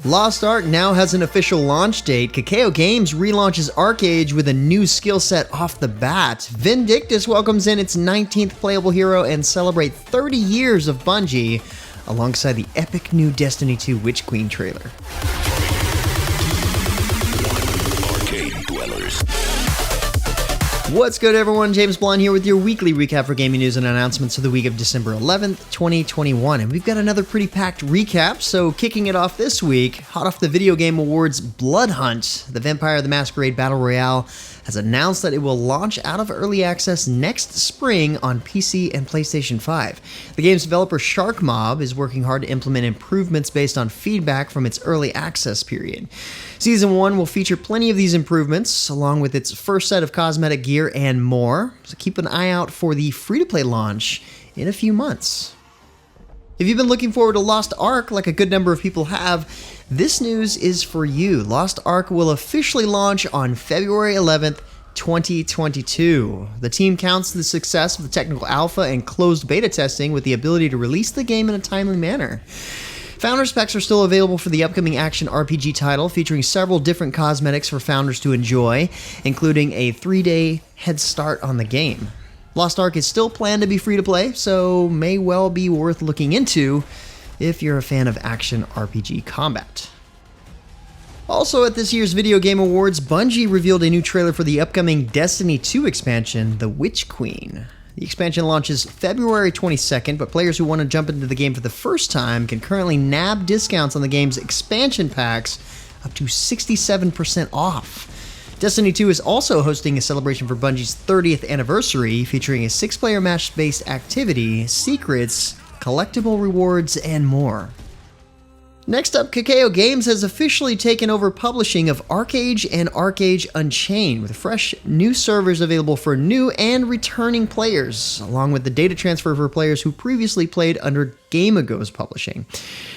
Lost Ark now has an official launch date. Kakao Games relaunches ArcheAge with a new skill set off the bat. Vindictus welcomes in its 19th playable hero and celebrate 30 years of Bungie, alongside the epic new Destiny 2 Witch Queen trailer. What's good, everyone? James Blonde here with your weekly recap for gaming news and announcements of the week of December 11th, 2021. And we've got another pretty packed recap, so kicking it off this week, hot off the Video Game Awards, Bloodhunt, the Vampire the Masquerade Battle Royale, has announced that it will launch out of early access next spring on PC and PlayStation 5. The game's developer SharkMob is working hard to implement improvements based on feedback from its early access period. Season 1 will feature plenty of these improvements, along with its first set of cosmetic gear and more, so keep an eye out for the free-to-play launch in a few months. If you've been looking forward to Lost Ark, like a good number of people have, this news is for you. Lost Ark will officially launch on February 11th, 2022. The team counts the success of the technical alpha and closed beta testing with the ability to release the game in a timely manner. Founders Packs are still available for the upcoming action RPG title, featuring several different cosmetics for founders to enjoy, including a 3-day head start on the game. Lost Ark is still planned to be free to play, so may well be worth looking into if you're a fan of action RPG combat. Also at this year's Video Game Awards, Bungie revealed a new trailer for the upcoming Destiny 2 expansion, The Witch Queen. The expansion launches February 22nd, but players who want to jump into the game for the first time can currently nab discounts on the game's expansion packs up to 67% off. Destiny 2 is also hosting a celebration for Bungie's 30th anniversary, featuring a 6-player match-based activity, secrets, collectible rewards, and more. Next up, Kakao Games has officially taken over publishing of ArcheAge and ArcheAge Unchained, with fresh new servers available for new and returning players, along with the data transfer for players who previously played under Game Ago's publishing.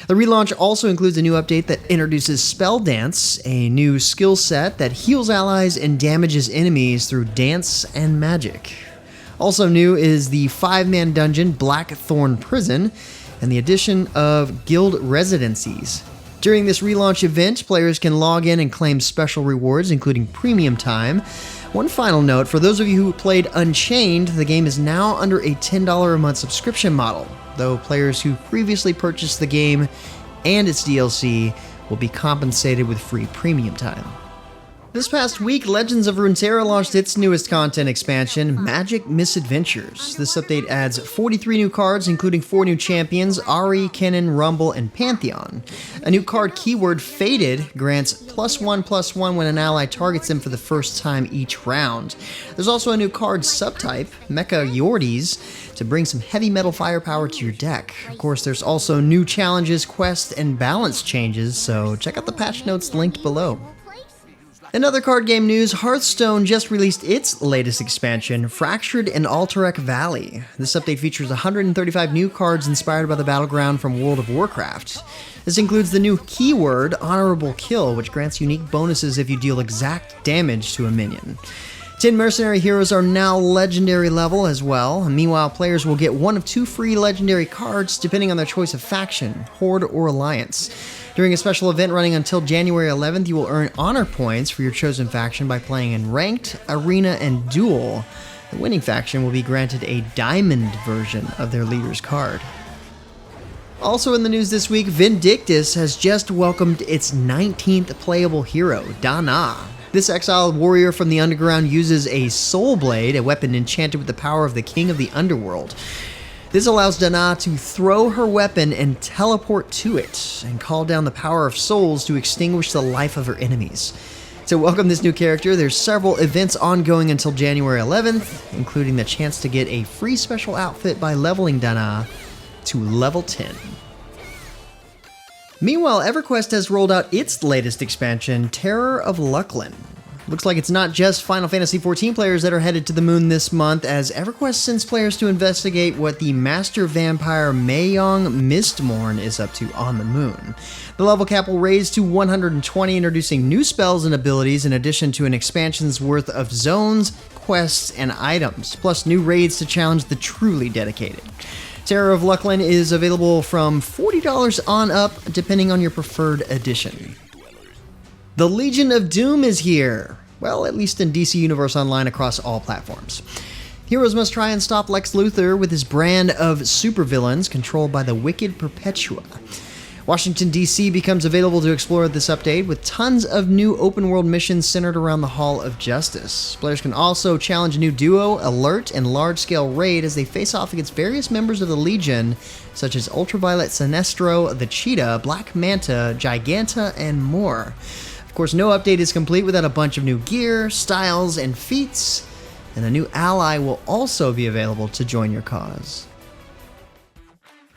The relaunch also includes a new update that introduces Spell Dance, a new skill set that heals allies and damages enemies through dance and magic. Also new is the 5-man dungeon Blackthorn Prison, and the addition of guild residencies. During this relaunch event, players can log in and claim special rewards, including premium time. One final note, for those of you who played Unchained, the game is now under a $10 a month subscription model, though players who previously purchased the game and its DLC will be compensated with free premium time. This past week, Legends of Runeterra launched its newest content expansion, Magic Misadventures. This update adds 43 new cards, including 4 new champions, Ahri, Kennen, Rumble, and Pantheon. A new card keyword, Fated, grants +1/+1 when an ally targets them for the first time each round. There's also a new card subtype, Mecha Yordies, to bring some heavy metal firepower to your deck. Of course, there's also new challenges, quests, and balance changes, so check out the patch notes linked below. In other card game news, Hearthstone just released its latest expansion, Fractured and Alterac Valley. This update features 135 new cards inspired by the battleground from World of Warcraft. This includes the new keyword, Honorable Kill, which grants unique bonuses if you deal exact damage to a minion. 10 mercenary heroes are now legendary level as well. Meanwhile, players will get 1 of 2 free legendary cards depending on their choice of faction, Horde or Alliance. During a special event running until January 11th, you will earn honor points for your chosen faction by playing in Ranked, Arena, and Duel. The winning faction will be granted a diamond version of their leader's card. Also in the news this week, Vindictus has just welcomed its 19th playable hero, Dan Ah. This exiled warrior from the underground uses a soul blade, a weapon enchanted with the power of the king of the underworld. This allows Dan Ah to throw her weapon and teleport to it, and call down the power of souls to extinguish the life of her enemies. To welcome this new character, there's several events ongoing until January 11th, including the chance to get a free special outfit by leveling Dan Ah to level 10. Meanwhile, EverQuest has rolled out its latest expansion, Terror of Luclin. Looks like it's not just Final Fantasy XIV players that are headed to the moon this month, as EverQuest sends players to investigate what the master vampire Mayong Mistmorn is up to on the moon. The level cap will raise to 120, introducing new spells and abilities in addition to an expansion's worth of zones, quests, and items, plus new raids to challenge the truly dedicated. Terror of Luclin is available from $40 on up, depending on your preferred edition. The Legion of Doom is here. Well, at least in DC Universe Online across all platforms. Heroes must try and stop Lex Luthor with his brand of supervillains controlled by the Wicked Perpetua. Washington, D.C. becomes available to explore this update with tons of new open-world missions centered around the Hall of Justice. Players can also challenge a new duo, alert, and large-scale raid as they face off against various members of the Legion, such as Ultraviolet Sinestro, the Cheetah, Black Manta, Giganta, and more. Of course, no update is complete without a bunch of new gear, styles, and feats, and a new ally will also be available to join your cause.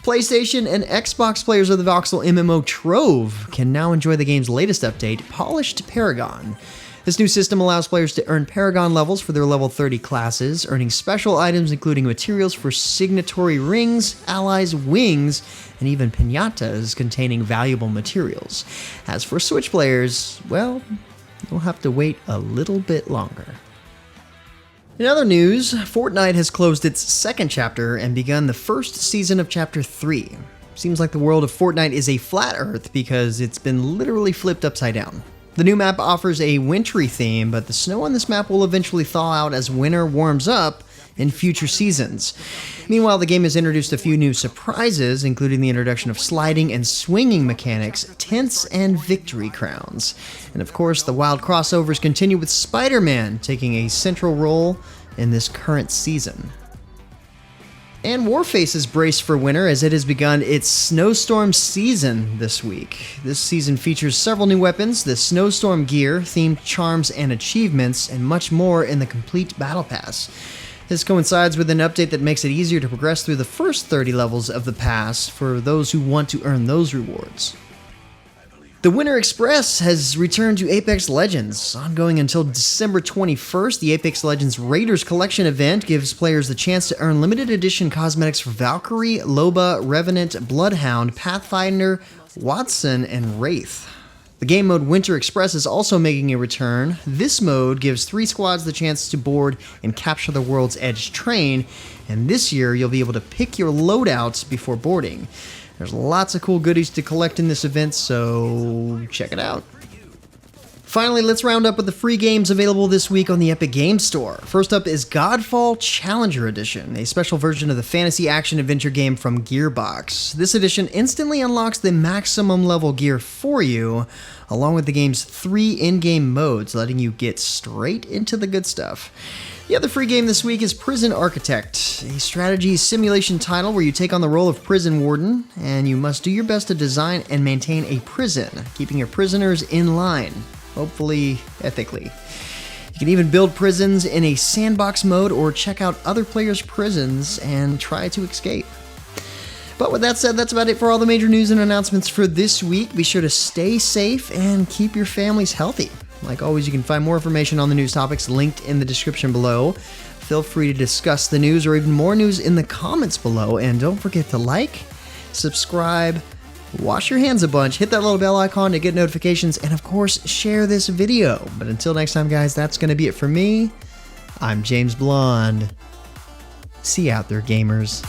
PlayStation and Xbox players of the voxel MMO Trove can now enjoy the game's latest update, Polished Paragon. This new system allows players to earn Paragon levels for their level 30 classes, earning special items including materials for signatory rings, allies, wings, and even piñatas containing valuable materials. As for Switch players, well, you'll have to wait a little bit longer. In other news, Fortnite has closed its second chapter and begun the first season of Chapter 3. Seems like the world of Fortnite is a flat Earth because it's been literally flipped upside down. The new map offers a wintry theme, but the snow on this map will eventually thaw out as winter warms up in future seasons. Meanwhile, the game has introduced a few new surprises, including the introduction of sliding and swinging mechanics, tents, and victory crowns. And of course, the wild crossovers continue with Spider-Man taking a central role in this current season. And Warface is braced for winter as it has begun its Snowstorm season this week. This season features several new weapons, the Snowstorm gear, themed charms and achievements, and much more in the complete Battle Pass. This coincides with an update that makes it easier to progress through the first 30 levels of the pass for those who want to earn those rewards. The Winter Express has returned to Apex Legends. Ongoing until December 21st, the Apex Legends Raiders Collection event gives players the chance to earn limited edition cosmetics for Valkyrie, Loba, Revenant, Bloodhound, Pathfinder, Watson, and Wraith. The game mode Winter Express is also making a return. This mode gives 3 squads the chance to board and capture the World's Edge train, and this year you'll be able to pick your loadouts before boarding. There's lots of cool goodies to collect in this event, so check it out. Finally, let's round up with the free games available this week on the Epic Games Store. First up is Godfall Challenger Edition, a special version of the fantasy action-adventure game from Gearbox. This edition instantly unlocks the maximum level gear for you, along with the game's 3 in-game modes, letting you get straight into the good stuff. The other free game this week is Prison Architect, a strategy simulation title where you take on the role of prison warden, and you must do your best to design and maintain a prison, keeping your prisoners in line. Hopefully, ethically. You can even build prisons in a sandbox mode or check out other players' prisons and try to escape. But with that said, that's about it for all the major news and announcements for this week. Be sure to stay safe and keep your families healthy. Like always, you can find more information on the news topics linked in the description below. Feel free to discuss the news or even more news in the comments below. And don't forget to like, subscribe, wash your hands a bunch, hit that little bell icon to get notifications, and of course, share this video. But until next time, guys, that's going to be it for me. I'm James Blonde. See you out there, gamers.